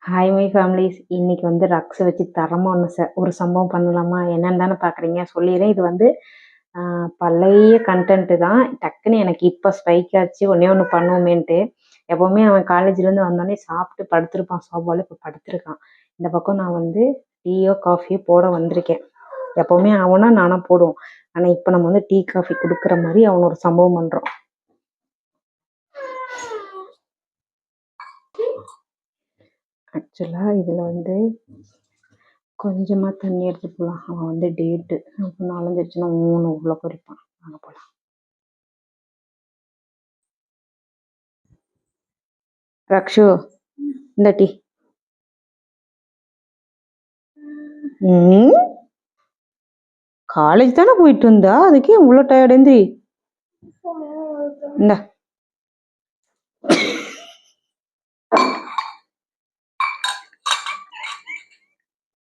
Hi my families. இன்னைக்கு வந்து ரக்ஸை வச்சு தரமாக ஒரு சம்பவம் பண்ணலாமா? என்னன்னு தானே பார்க்குறீங்க, சொல்லிடுறேன். இது வந்து பழைய கண்டென்ட்டு தான். டக்குன்னு எனக்கு இப்போ ஸ்ட்ரைக் ஆச்சு, ஒன்றே ஒன்று பண்ணுவோமேன்ட்டு. எப்போவுமே அவன் காலேஜ்லேருந்து வந்தோடனே சாப்பிட்டு படுத்திருப்பான் சோபாவில். இப்போ படுத்திருக்கான். இந்த பக்கம் நான் வந்து டீயோ காஃபியோ போட வந்திருக்கேன். எப்போவுமே அவனா நானாக போடுவோம். ஆனால் இப்போ நம்ம வந்து டீ காஃபி கொடுக்குற மாதிரி அவன் ஒரு சம்பவம் பண்ணுறோம். ஆக்சுவலாக இதில் வந்து கொஞ்சமாக தண்ணி எடுத்து போகலாம். அவன் வந்து டேட்டு அப்போ நாலஞ்சிருச்சுன்னா 3 உள்ள குறிப்பான். வாங்க போகலாம். ரக்ஷு, இந்த டீ. காலேஜ் தானே போயிட்டு வந்தா, அதுக்கே இவ்வளோ டயர்ட்? எந்திரி. இந்த